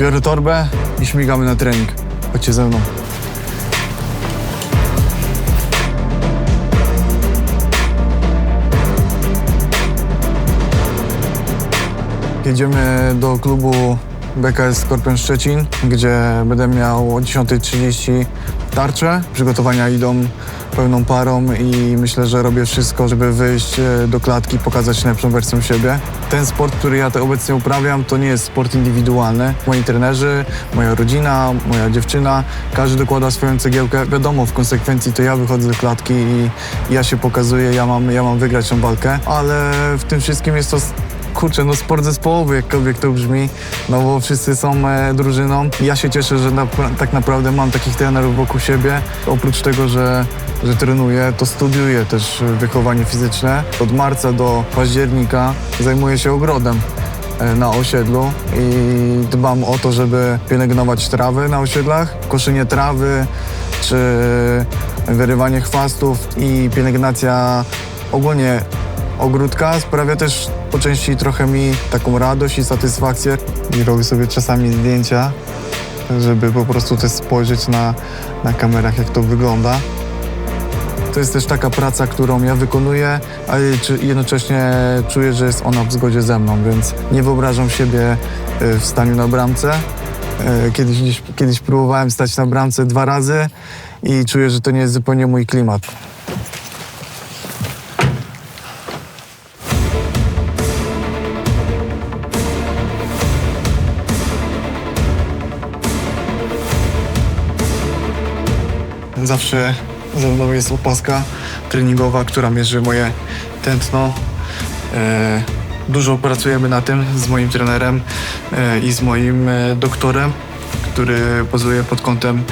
Biorę torbę i śmigamy na trening. Chodźcie ze mną. Jedziemy do klubu BKS Skorpion Szczecin, gdzie będę miał o 10:30 tarczę. Przygotowania idą pełną parą i myślę, że robię wszystko, żeby wyjść do klatki, pokazać najlepszą wersję siebie. Ten sport, który ja obecnie uprawiam, to nie jest sport indywidualny. Moi trenerzy, moja rodzina, moja dziewczyna, każdy dokłada swoją cegiełkę. Wiadomo, w konsekwencji to ja wychodzę do klatki i ja się pokazuję, ja mam wygrać tę walkę, ale w tym wszystkim jest to kurczę, no sport zespołowy, jakkolwiek to brzmi, no bo wszyscy są drużyną. Ja się cieszę, że tak naprawdę mam takich trenerów wokół siebie. Oprócz tego, że trenuję, to studiuję też wychowanie fizyczne. Od marca do października zajmuję się ogrodem na osiedlu i dbam o to, żeby pielęgnować trawy na osiedlach, koszenie trawy czy wyrywanie chwastów i pielęgnacja ogólnie ogródka sprawia też po części trochę mi taką radość i satysfakcję. I robię sobie czasami zdjęcia, żeby po prostu też spojrzeć na kamerach, jak to wygląda. To jest też taka praca, którą ja wykonuję, ale jednocześnie czuję, że jest ona w zgodzie ze mną, więc nie wyobrażam siebie w staniu na bramce. Kiedyś próbowałem stać na bramce 2 razy i czuję, że to nie jest zupełnie mój klimat. Zawsze ze mną jest opaska treningowa, która mierzy moje tętno. Dużo pracujemy na tym z moim trenerem i z moim doktorem, który pozuje pod kątem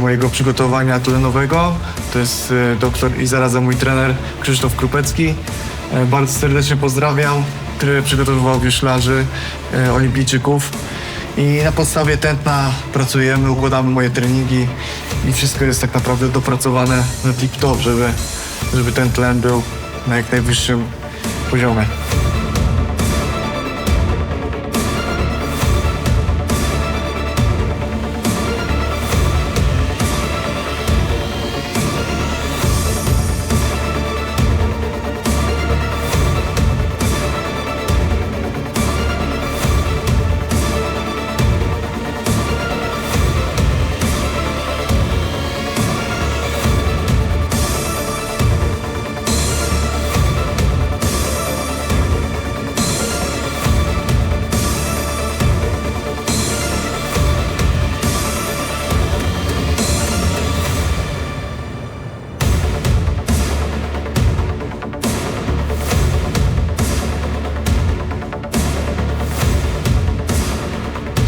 mojego przygotowania tlenowego. To jest doktor i zarazem mój trener Krzysztof Krupecki. Bardzo serdecznie pozdrawiam, który przygotowywał wioślarzy, olimpijczyków. I na podstawie tętna pracujemy, układamy moje treningi i wszystko jest tak naprawdę dopracowane na tip-top, żeby ten tlen był na jak najwyższym poziomie.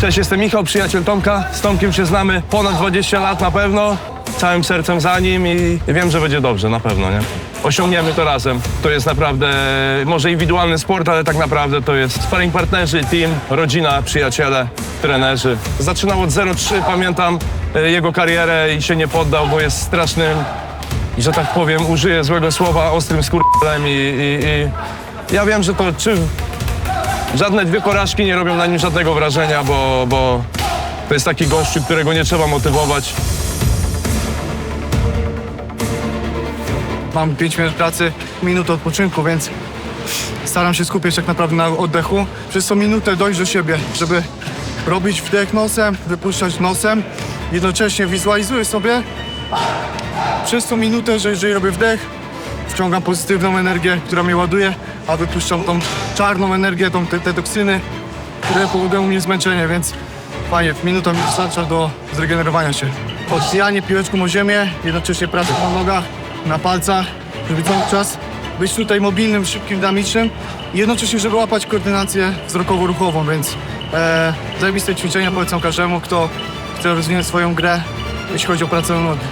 Cześć, jestem Michał, przyjaciel Tomka. Z Tomkiem się znamy ponad 20 lat na pewno. Całym sercem za nim i wiem, że będzie dobrze, na pewno, nie? Osiągniemy to razem. To jest naprawdę, może indywidualny sport, ale tak naprawdę to jest sparring partnerzy, team, rodzina, przyjaciele, trenerzy. Zaczynał od 0,3, pamiętam jego karierę i się nie poddał, bo jest strasznym, że tak powiem, użyję złego słowa, ostrym skurwelem i ja wiem, że to żadne 2 porażki nie robią na nim żadnego wrażenia, bo to jest taki gościu, którego nie trzeba motywować. Mam 5 minut pracy, minutę odpoczynku, więc staram się skupić tak naprawdę na oddechu. Przez tą minutę dojść do siebie, żeby robić wdech nosem, wypuszczać nosem. Jednocześnie wizualizuję sobie przez tą minutę, że jeżeli robię wdech, wciągam pozytywną energię, która mnie ładuje, a wypuszczam tą czarną energię, te toksyny, które powodują mnie zmęczenie, więc fajnie, minuta mi wystarcza do zregenerowania się. Odbijanie piłeczką o ziemię, jednocześnie praca na nogach, na palcach, żeby cały czas być tutaj mobilnym, szybkim, dynamicznym i jednocześnie, żeby łapać koordynację wzrokowo-ruchową, więc zajebiste ćwiczenia polecam każdemu, kto chce rozwinąć swoją grę, jeśli chodzi o pracę na nogi.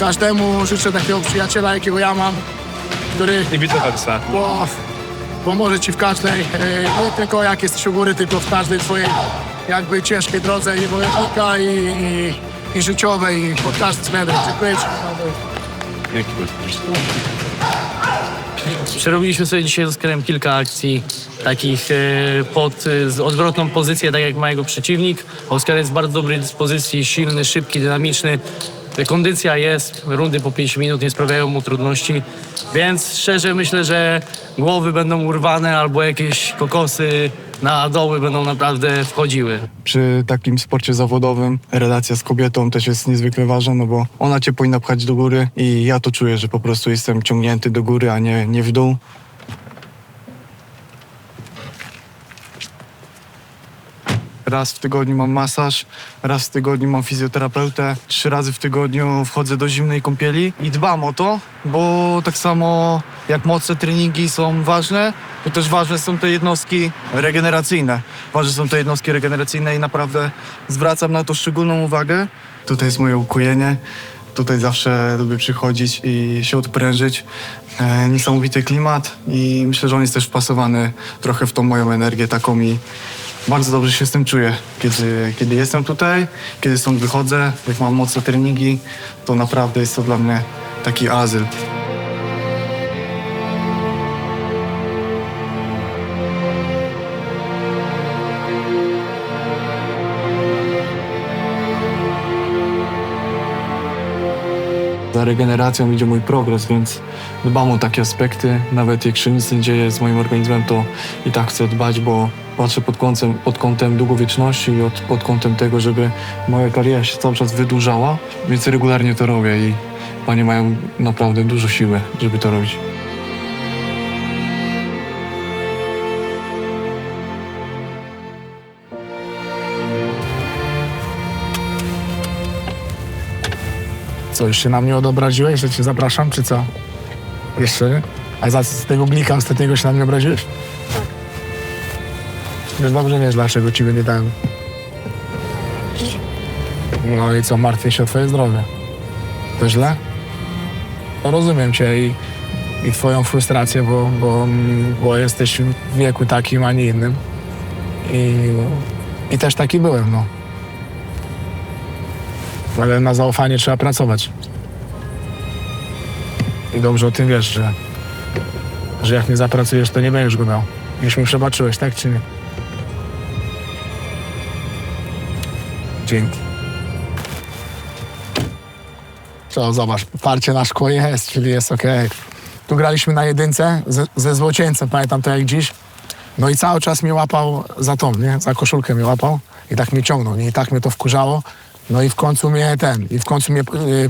Każdemu życzę takiego przyjaciela, jakiego ja mam, który I vice versa. pomoże ci w każdej, nie tylko jak jesteś u góry, tylko w każdej twojej jakby ciężkiej drodze i wojownika, i życiowej, i pod każdym względem. Dziękuję ci. Dzięki. Przerobiliśmy sobie dzisiaj z Oskarem kilka akcji takich z odwrotną pozycję, tak jak ma jego przeciwnik. Oskar jest w bardzo dobrej dyspozycji, silny, szybki, dynamiczny. Kondycja jest, rundy po 5 minut nie sprawiają mu trudności, więc szczerze myślę, że głowy będą urwane albo jakieś kokosy na doły będą naprawdę wchodziły. Przy takim sporcie zawodowym relacja z kobietą też jest niezwykle ważna, no bo ona cię powinna pchać do góry i ja to czuję, że po prostu jestem ciągnięty do góry, a nie w dół. Raz w tygodniu mam masaż, raz w tygodniu mam fizjoterapeutę, 3 razy w tygodniu wchodzę do zimnej kąpieli i dbam o to, bo tak samo jak mocne treningi są ważne, to też ważne są te jednostki regeneracyjne. Ważne są te jednostki regeneracyjne i naprawdę zwracam na to szczególną uwagę. Tutaj jest moje ukojenie. Tutaj zawsze lubię przychodzić i się odprężyć. Niesamowity klimat i myślę, że on jest też wpasowany trochę w tą moją energię taką i bardzo dobrze się z tym czuję, kiedy jestem tutaj, kiedy stąd wychodzę, jak mam mocne treningi, to naprawdę jest to dla mnie taki azyl. Za regeneracją idzie mój progres, więc dbam o takie aspekty. Nawet jak się nic nie dzieje z moim organizmem, to i tak chcę dbać, bo patrzę pod kątem długowieczności i pod kątem tego, żeby moja kariera się cały czas wydłużała, więc regularnie to robię i panie mają naprawdę dużo siły, żeby to robić. Co, już się na mnie odobraziłeś, że cię zapraszam, czy co? Jeszcze nie? A z tego glika ostatniego się na mnie obraziłeś? Już dobrze wiesz, dlaczego ci nie dałem. No i co, martwię się o twoje zdrowie. To źle? No rozumiem cię i twoją frustrację, bo jesteś w wieku takim, a nie innym. I też taki byłem, no. Ale na zaufanie trzeba pracować. I dobrze o tym wiesz, że jak nie zapracujesz, to nie będziesz go miał. Już mi przebaczyłeś, tak czy nie? Dzięki. Co, zobacz, parcie na szkło jest, czyli jest okej. Tu graliśmy na jedynce ze Złocieńcem, pamiętam to jak dziś. No i cały czas mnie łapał za tą, nie? Za koszulkę mnie łapał i tak mnie ciągnął, nie? I tak mnie to wkurzało. No i w końcu mnie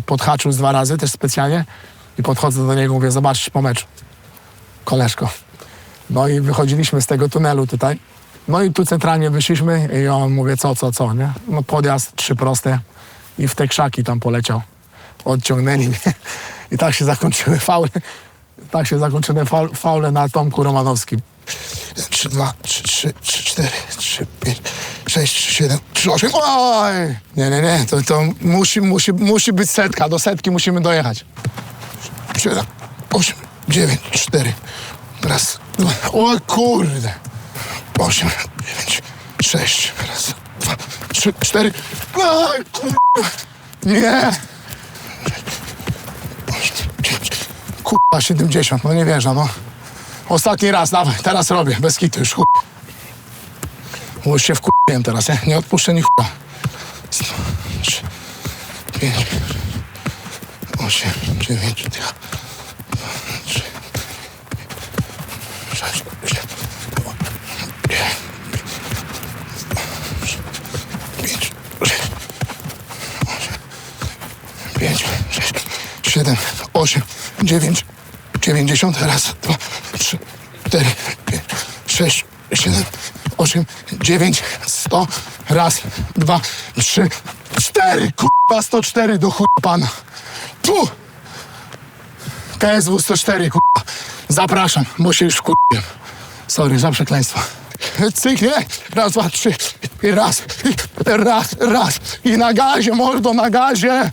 podhaczył z 2 razy, też specjalnie. I podchodzę do niego, mówię, zobaczysz po meczu, koleżko. No i wychodziliśmy z tego tunelu tutaj. No i tu centralnie wyszliśmy i on mówię, co, nie? No podjazd, 3 proste i w te krzaki tam poleciał. Odciągnęli mnie i tak się zakończyły faule. Tak się zakończyły faule na Tomku Romanowskim. 3, 2, 3, 3, 3, 4, 3, 5, 6, 7, 3, 8. Oj! Nie, to musi być setka. Do setki musimy dojechać. 7, 8, 9, 4. Raz, 2. O kurde. 8, 9, 6. Raz, 2, 3, 4. Oj, kurde. Nie. 8, 9. Kurwa, 70. No nie wierzę, no. Ostatni raz, dawaj, teraz robię, bez kitu, już chuj. Już się wkurzyłem teraz, nie odpuszczę ni chuja. 3, 5, 8, 9, 2, 3, 6, 7, 5, 6, 7, 8, 9, 90, raz, 2, 3, 4, 5, 6, 7, 8, 9, 100, raz, 2, 3, 4, kurwa, 104 do chuj pana. Tu! KSW 104, kurwa. Zapraszam, bo się już wkurwiłem. Sorry za przekleństwo. Cyk, nie? Raz, 2, 3, i raz, i na gazie, mordo, na gazie.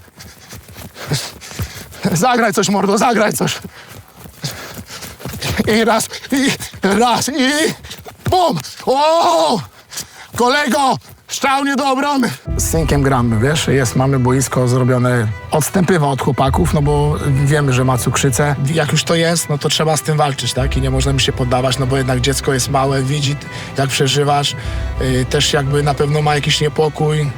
Zagraj coś, mordo, zagraj coś. I raz, i bum! O! Kolego! Strzał nie do obrony! Z synkiem gramy, wiesz, mamy boisko zrobione, odstępywa od chłopaków, no bo wiemy, że ma cukrzycę. Jak już to jest, no to trzeba z tym walczyć, tak? I nie możemy się poddawać, no bo jednak dziecko jest małe, widzi, jak przeżywasz, też jakby na pewno ma jakiś niepokój.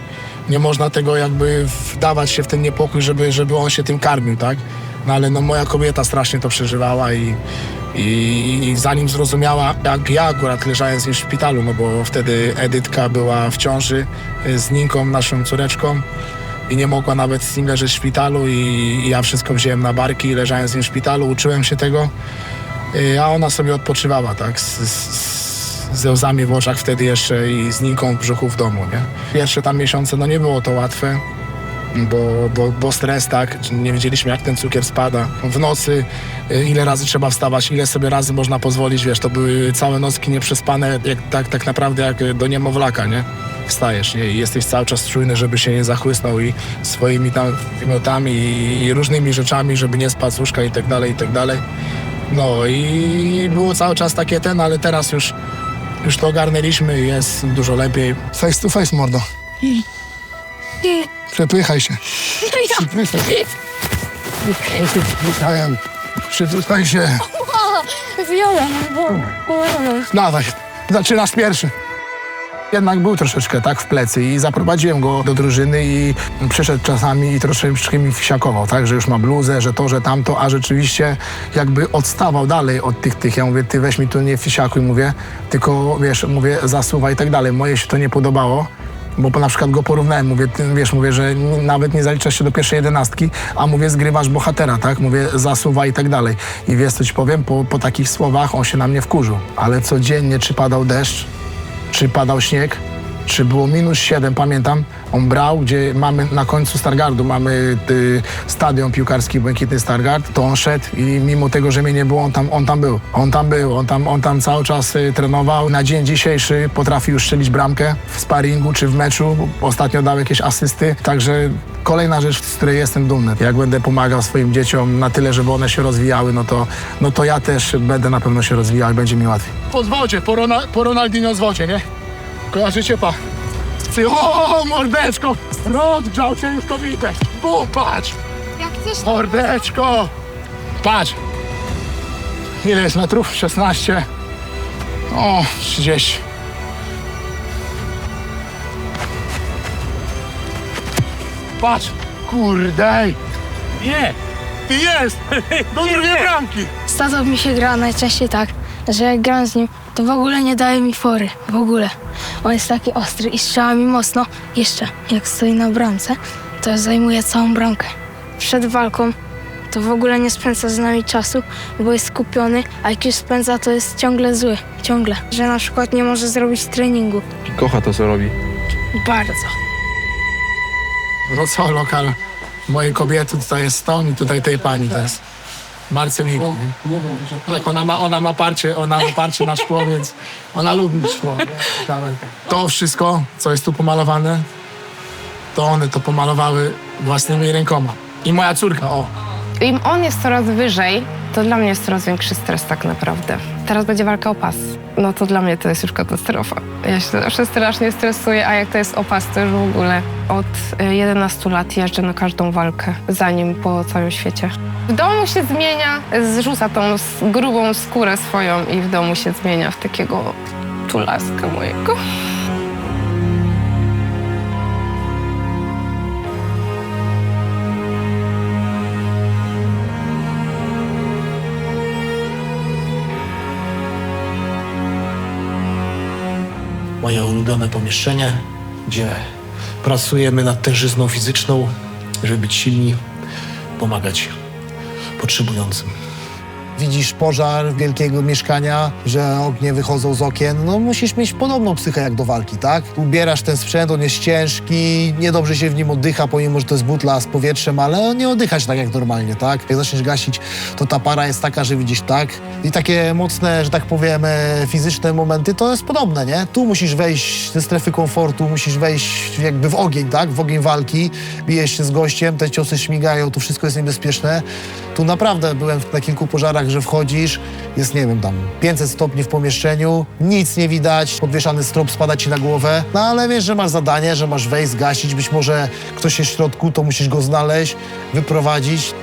Nie można tego jakby wdawać się w ten niepokój, żeby on się tym karmił, tak? No ale no moja kobieta strasznie to przeżywała i zanim zrozumiała, jak ja akurat leżałem z nim w szpitalu, no bo wtedy Edytka była w ciąży z Ninką, naszą córeczką i nie mogła nawet z nim leżeć w szpitalu i ja wszystko wziąłem na barki i leżałem z nim w szpitalu, uczyłem się tego, a ona sobie odpoczywała, tak, ze łzami w oczach wtedy jeszcze i z Ninką w brzuchu w domu, nie? Pierwsze tam miesiące, no nie było to łatwe, bo stres, tak, nie wiedzieliśmy jak ten cukier spada. W nocy ile razy trzeba wstawać, ile sobie razy można pozwolić, wiesz, to były całe nocki nieprzespane, tak naprawdę jak do niemowlaka, nie? Wstajesz, nie? I jesteś cały czas czujny, żeby się nie zachłysnął i swoimi tam wymiotami i różnymi rzeczami, żeby nie spadł z łóżka i tak dalej, i tak dalej. No i było cały czas takie ale teraz już to ogarnęliśmy i jest dużo lepiej. Face to face, mordo. Przepychaj się. Przepychaj się. Dawaj, zaczynasz pierwszy. Jednak był troszeczkę tak w plecy i zaprowadziłem go do drużyny i przyszedł czasami i troszeczkę mi wsiakował, tak, że już ma bluzę, że to, że tamto, a rzeczywiście jakby odstawał dalej od tych. Ja mówię, ty weź mi tu nie wsiakuj, mówię, tylko wiesz, mówię, zasuwaj i tak dalej. Moje się to nie podobało. Bo na przykład go porównałem, mówię, ty, wiesz, mówię, że nawet nie zaliczasz się do pierwszej 11, a mówię, zgrywasz bohatera, tak? Mówię, zasuwa i tak dalej. I wiesz, co ci powiem? Po takich słowach on się na mnie wkurzył. Ale codziennie, czy padał deszcz, czy padał śnieg, czy było -7, pamiętam, on brał, gdzie mamy na końcu Stargardu, mamy stadion piłkarski Błękitny Stargard, to on szedł i mimo tego, że mnie nie było, on tam cały czas trenował. Na dzień dzisiejszy potrafi już strzelić bramkę w sparingu czy w meczu. Ostatnio dał jakieś asysty, także kolejna rzecz, z której jestem dumny. Jak będę pomagał swoim dzieciom na tyle, żeby one się rozwijały, no to ja też będę na pewno się rozwijał i będzie mi łatwiej. Po zwodzie, po Ronaldinho zwodzie, nie? Kojarzycie, pa? O, mordeczko! Rozgrzał się już to widać. Bum, patrz! Jak chcesz, Mordeczko! Patrz! Ile jest metrów? 16. O, 30. Patrz! Kurde! Nie! Ty jest! Do drugiej bramki! z tatą mi się gra najczęściej tak, że jak gram z nim, to w ogóle nie daje mi fory. W ogóle. On jest taki ostry i strzela mi mocno. Jeszcze, jak stoi na bramce, to zajmuje całą bramkę. Przed walką to w ogóle nie spędza z nami czasu, bo jest skupiony, a jak już spędza, to jest ciągle zły. Ciągle. Że na przykład nie może zrobić treningu. Kocha to, co robi. Bardzo. No co, lokal mojej kobiety tutaj jest stąd i tutaj tej pani to jest Marcelik. Tak, ona ma parcie na szkło, więc ona lubi szkło. To wszystko, co jest tu pomalowane, to one to pomalowały własnymi rękoma. I moja córka, o. Im on jest coraz wyżej, to dla mnie jest coraz większy stres tak naprawdę. Teraz będzie walka o pas. No to dla mnie to jest już katastrofa. Ja się zawsze strasznie stresuję, a jak to jest o pas, to już w ogóle od 11 lat jeżdżę na każdą walkę za nim po całym świecie. W domu się zmienia, zrzuca tą grubą skórę swoją i w domu się zmienia w takiego tulaska mojego. Moje ulubione pomieszczenie, gdzie pracujemy nad tężyzną fizyczną, żeby być silni, pomagać potrzebującym. Widzisz pożar wielkiego mieszkania, że ognie wychodzą z okien, no musisz mieć podobną psychę jak do walki, tak? Ubierasz ten sprzęt, on jest ciężki, niedobrze się w nim oddycha, pomimo że to jest butla z powietrzem, ale nie oddychać tak jak normalnie, tak? Jak zaczniesz gasić, to ta para jest taka, że widzisz tak. I takie mocne, że tak powiem, fizyczne momenty, to jest podobne, nie? Tu musisz wejść ze strefy komfortu, musisz wejść jakby w ogień, tak? W ogień walki, bijesz się z gościem, te ciosy śmigają, to wszystko jest niebezpieczne. Tu naprawdę byłem na kilku pożarach tak, że wchodzisz, jest, nie wiem, tam 500 stopni w pomieszczeniu, nic nie widać, podwieszany strop spada ci na głowę, no ale wiesz, że masz zadanie, że masz wejść, zgasić, być może ktoś jest w środku, to musisz go znaleźć, wyprowadzić.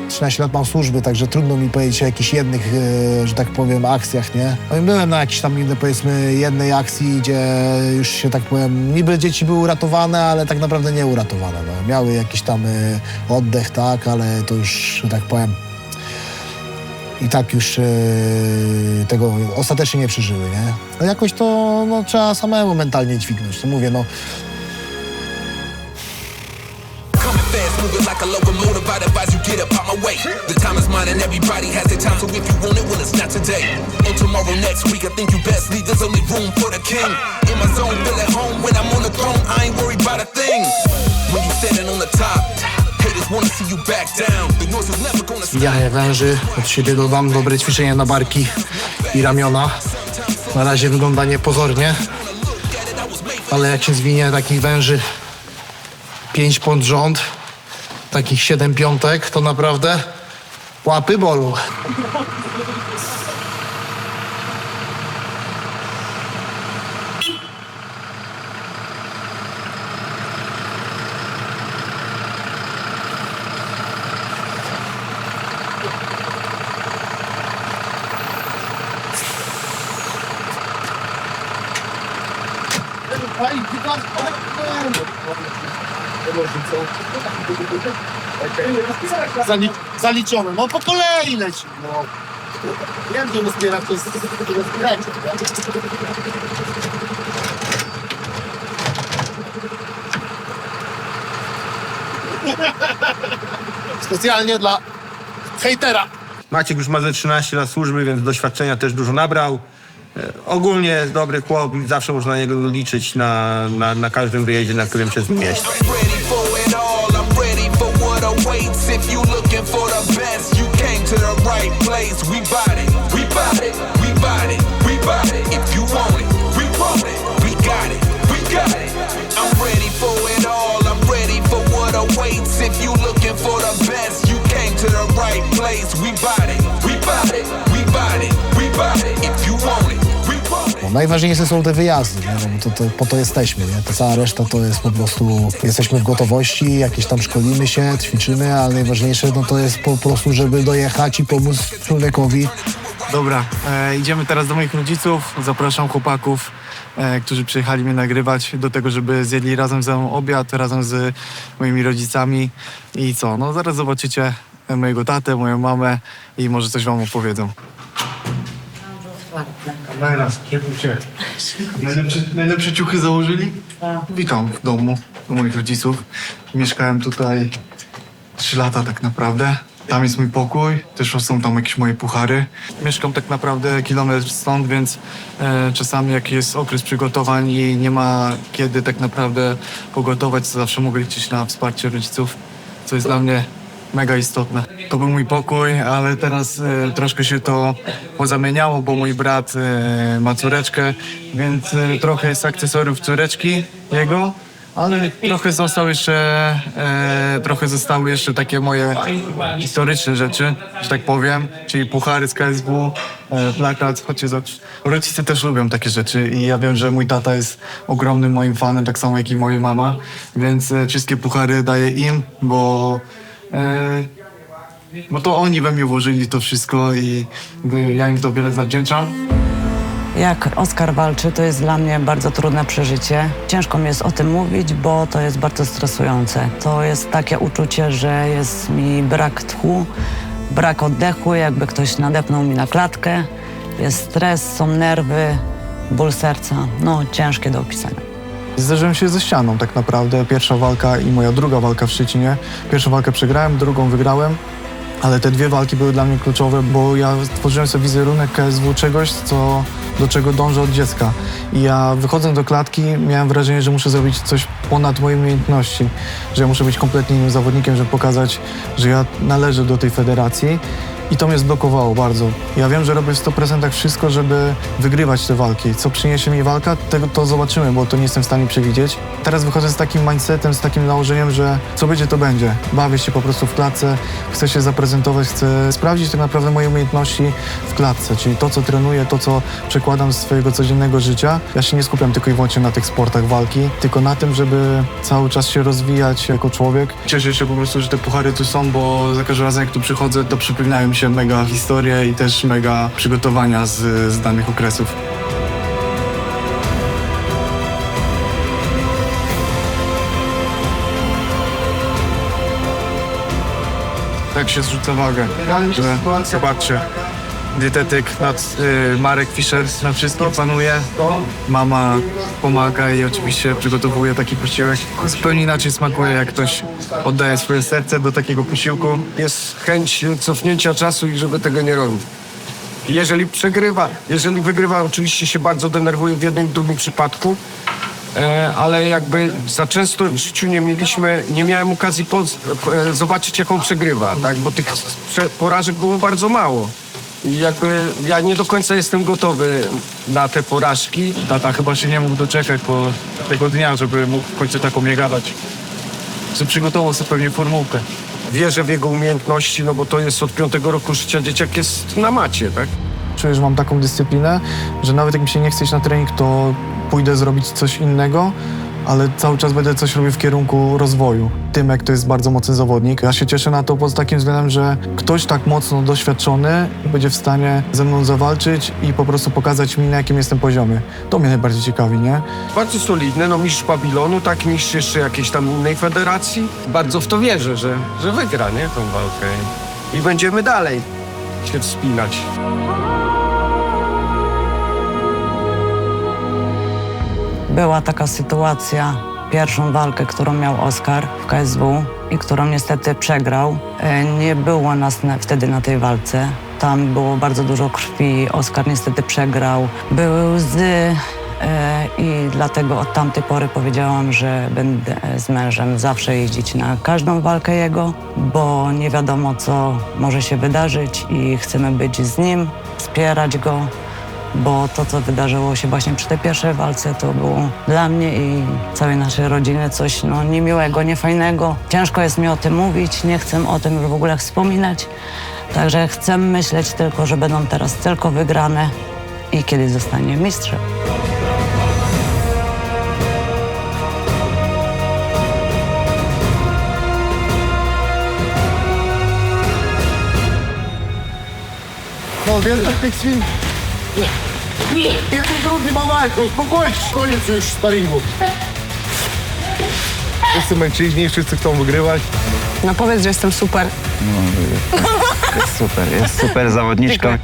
13 lat mam służby, także trudno mi powiedzieć o jakichś jednych, że tak powiem, akcjach, nie? No i byłem na jakiejś tam, powiedzmy, jednej akcji, gdzie już się, tak powiem, niby dzieci były uratowane, ale tak naprawdę nie uratowane, no. Miały jakiś tam oddech, tak, ale to już, że tak powiem, i tak już tego ostatecznie nie przeżyły, nie? No jakoś to no, trzeba samemu mentalnie dźwignąć, to mówię, no. Moving like a locomotive, I'd advise you get up out my way. The time is mine and everybody has their time, so if you want it, well, it's not today. On tomorrow, next week, I think you best leave. There's only room for the king. In my zone, feel at home when I'm on the throne. I ain't worried about a thing. When you standing on the top, haters wanna see you back down. The noise is never gonna stop. Zwijanie węży, od siebie dodam dobre ćwiczenie na barki i ramiona. Na razie wygląda niepozornie, ale jak się zwinie takich węży 5 pod rząd, takich 7 piątek, to naprawdę łapy bolą. Zaliczone, no po kolei leci, no. Wiem, że rozbiera to z specjalnie dla hejtera. Maciek już ma ze 13 lat służby, więc doświadczenia też dużo nabrał. Ogólnie jest dobry chłop i zawsze można na niego liczyć na każdym wyjeździe, na którym się zmieści. If you looking for the best, you came to the right place. We bought it, we bought it, we bought it, we bought it. If you want it, we want it, we got it, we got it. I'm ready for it all, I'm ready for what awaits. If you looking for the best, you came to the right place. We bought it, we bought it, we bought it, we bought it. If you want it, we want it. No, najważniejsze są te wyjazdy, nie? No, to po to jesteśmy, nie? Ta cała reszta to jest po prostu, jesteśmy w gotowości, jakieś tam szkolimy się, ćwiczymy, ale najważniejsze no, to jest po prostu, żeby dojechać i pomóc człowiekowi. Dobra, idziemy teraz do moich rodziców. Zapraszam chłopaków, którzy przyjechali mnie nagrywać do tego, żeby zjedli razem ze mną obiad, razem z moimi rodzicami. I co? No zaraz zobaczycie mojego tatę, moją mamę i może coś wam opowiedzą. Najlepsze ciuchy założyli? Witam w domu u moich rodziców. Mieszkałem tutaj 3 lata tak naprawdę. Tam jest mój pokój, też są tam jakieś moje puchary. Mieszkam tak naprawdę kilometr stąd, więc czasami jak jest okres przygotowań i nie ma kiedy tak naprawdę pogotować, to zawsze mogę liczyć na wsparcie rodziców, co jest dla mnie mega istotne. To był mój pokój, ale teraz troszkę się to pozamieniało, bo mój brat ma córeczkę, więc trochę jest akcesoriów córeczki jego, ale trochę zostały jeszcze takie moje historyczne rzeczy, że tak powiem, czyli puchary z KSW, plakat, chodźcie zobaczyć. Rodzice też lubią takie rzeczy i ja wiem, że mój tata jest ogromnym moim fanem, tak samo jak i moja mama, więc wszystkie puchary daję im, bo to oni we mnie włożyli to wszystko i ja im to wiele zawdzięczam. Jak Oskar walczy, to jest dla mnie bardzo trudne przeżycie. Ciężko mi jest o tym mówić, bo to jest bardzo stresujące. To jest takie uczucie, że jest mi brak tchu, brak oddechu, jakby ktoś nadepnął mi na klatkę. Jest stres, są nerwy, ból serca. No, ciężkie do opisania. Zderzyłem się ze ścianą tak naprawdę. Pierwsza walka i moja druga walka w Szczecinie. Pierwszą walkę przegrałem, drugą wygrałem. Ale te 2 walki były dla mnie kluczowe, bo ja stworzyłem sobie wizerunek KSW czegoś, do czego dążę od dziecka. I ja wychodząc do klatki miałem wrażenie, że muszę zrobić coś ponad moje umiejętności, że ja muszę być kompletnie innym zawodnikiem, żeby pokazać, że ja należę do tej federacji. I to mnie zblokowało bardzo. Ja wiem, że robię w 100% wszystko, żeby wygrywać te walki. Co przyniesie mi walka, to zobaczymy, bo to nie jestem w stanie przewidzieć. Teraz wychodzę z takim mindsetem, z takim nałożeniem, że co będzie, to będzie. Bawię się po prostu w klatce, chcę się zaprezentować, chcę sprawdzić tak naprawdę moje umiejętności w klatce, czyli to, co trenuję, to, co przekładam z swojego codziennego życia. Ja się nie skupiam tylko i wyłącznie na tych sportach walki, tylko na tym, żeby cały czas się rozwijać jako człowiek. Cieszę się po prostu, że te puchary tu są, bo za każdym razem, jak tu przychodzę, to przypominają mi się mega historie i też mega przygotowania z danych okresów. Tak się zrzuca wagę, że zobaczcie, dietetyk Marek Fischer na wszystkim panuje, mama pomaga i oczywiście przygotowuje taki posiłek. Zupełnie inaczej smakuje, jak ktoś oddaje swoje serce do takiego posiłku. Jest chęć cofnięcia czasu i żeby tego nie robić. Jeżeli przegrywa, jeżeli wygrywa, oczywiście się bardzo denerwuje w jednym i drugim przypadku, ale jakby za często w życiu nie miałem okazji zobaczyć, jak on przegrywa, tak? Bo tych porażek było bardzo mało. I jakby ja nie do końca jestem gotowy na te porażki. Tata chyba się nie mógł doczekać po tego dnia, żeby mógł w końcu taką mnie gadać. Że przygotował sobie pewnie formułkę. Wierzę w jego umiejętności, no bo to jest od 5 roku życia, dzieciak jest na macie, tak? Czuję, że mam taką dyscyplinę, że nawet jak mi się nie chce iść na trening, to pójdę zrobić coś innego, ale cały czas będę coś robił w kierunku rozwoju. Tymek to jest bardzo mocny zawodnik. Ja się cieszę na to pod takim względem, że ktoś tak mocno doświadczony będzie w stanie ze mną zawalczyć i po prostu pokazać mi, na jakim jestem poziomie. To mnie najbardziej ciekawi, nie? Bardzo solidny, no mistrz Babilonu, tak, mistrz jeszcze jakiejś tam innej federacji. Bardzo w to wierzę, że wygra, nie, tą walkę. I będziemy dalej się wspinać. Była taka sytuacja, pierwszą walkę, którą miał Oskar w KSW i którą niestety przegrał. Nie było nas wtedy na tej walce. Tam było bardzo dużo krwi, Oskar niestety przegrał. Były łzy i dlatego od tamtej pory powiedziałam, że będę z mężem zawsze jeździć na każdą walkę jego, bo nie wiadomo, co może się wydarzyć i chcemy być z nim, wspierać go. Bo to, co wydarzyło się właśnie przy tej pierwszej walce, to było dla mnie i całej naszej rodziny coś niemiłego, niefajnego. Ciężko jest mi o tym mówić, nie chcę o tym w ogóle wspominać. Także chcę myśleć tylko, że będą teraz tylko wygrane i kiedyś zostanie mistrzem. No, wielka tych swin. Jeden drugi ma walkę, uspokójcie, koniec już sparingu. Wszyscy mężczyźni, wszyscy chcą wygrywać. No powiedz, że jestem super. Jest super zawodniczka.